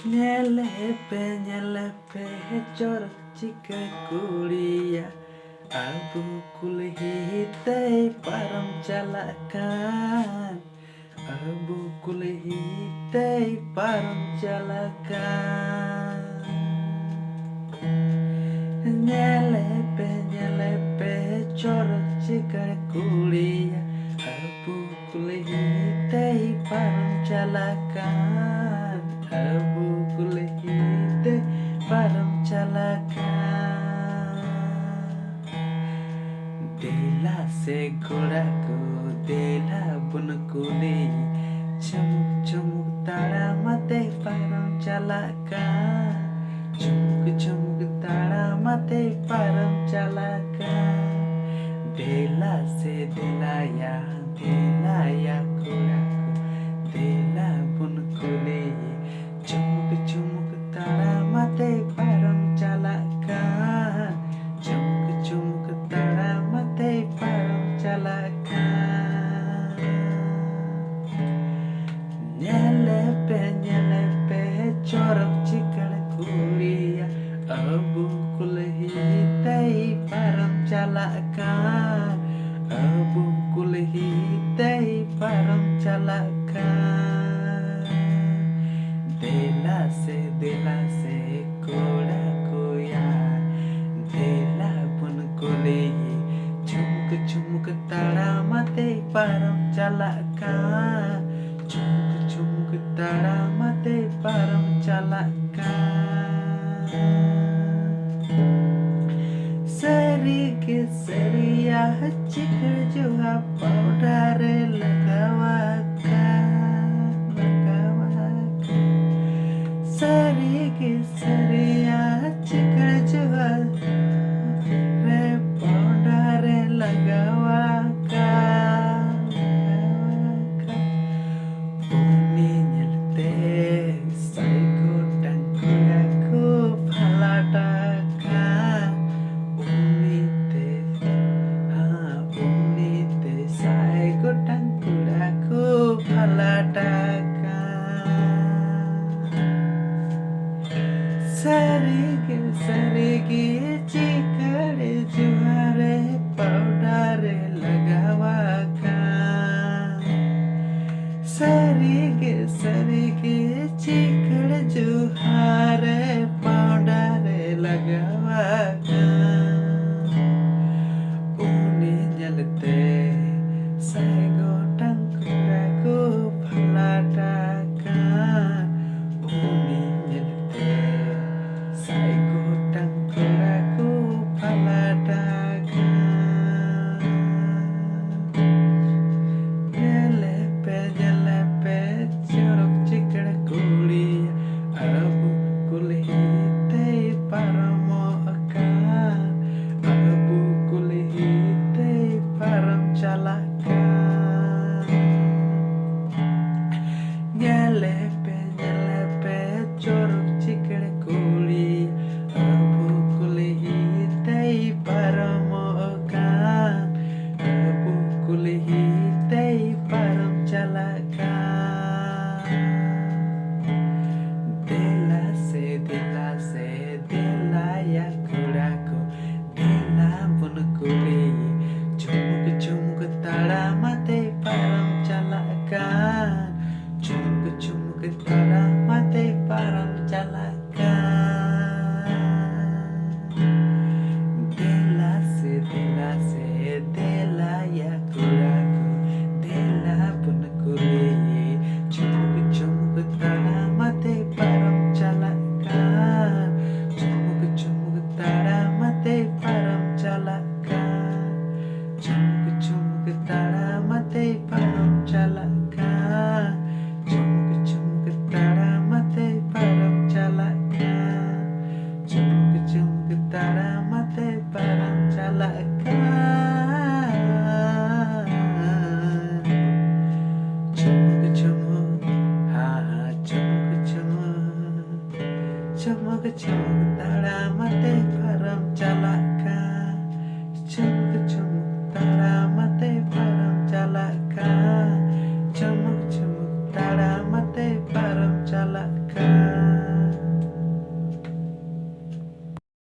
Nyelepe jorok jika kuliah Abu kulhitai param jalakan Abu kulhitai param jalakan Nyelepe jorok jika kuliah Abu kulhitai param jalakan Abu kulhitai param jalakan Dela se घोड़ा को देला बुन कुली चमुक चमुक तारा मते पारम jalakan चमुक चमुक तारा मते पारम jalakan Dela से दिला या घोड़ा को देला बुन कुली चमुक चमुक तारा मते पारम jalakan चमुक चमुक तारा मते पारम jalakan Nyelepe jorok jika kuliah Abu kulhitai param jalakan Abu kulhitai param jalakan Dela se घोड़ा को यार देला बुन कुली चुमुक चुमुक तारा मते पारम jalakan चुमुक चुमुक तारा मते पारम jalakan Seria cikar juga powder lagawakan Seria cikar juga powder lagawakan Bumi nyelte saiko tangkuraku palatakan Bumi te saiko tangkuraku palatakan Sarigi cikar juhare powder lagawakan Sarigi cikar juhare powder lagawakan Uni nyelte saigo tangkuraku palatakan Uni nyelte saigo tangkuraku palatakan Nyelepe jorok jika kuliah Abu kulhitai param Abu kulhitai param jalakan Nyelepe jorok jika kuliah Abu kulhitai param Abu kulhitai param jalakan Dela se dela ya घोड़ा को देला बुन कुली चुमुक चुमुक तारा मते पारम jalakan चुमुक चुमुक तारा मते पारम jalakan Dela se dela ya घोड़ा को देला बुन कुली चुमुक चुमुक तारा मते पारम jalakan चुमुक चुमुक तारा मते पारम jalakan चुमुक चुमुक तारा मते पारम jalakan चुमुक चुमुक तारा मते पारम jalakan चुमुक चुमुक तारा मते पारम jalakan चुमुक चुमुक चुमुक चुमुक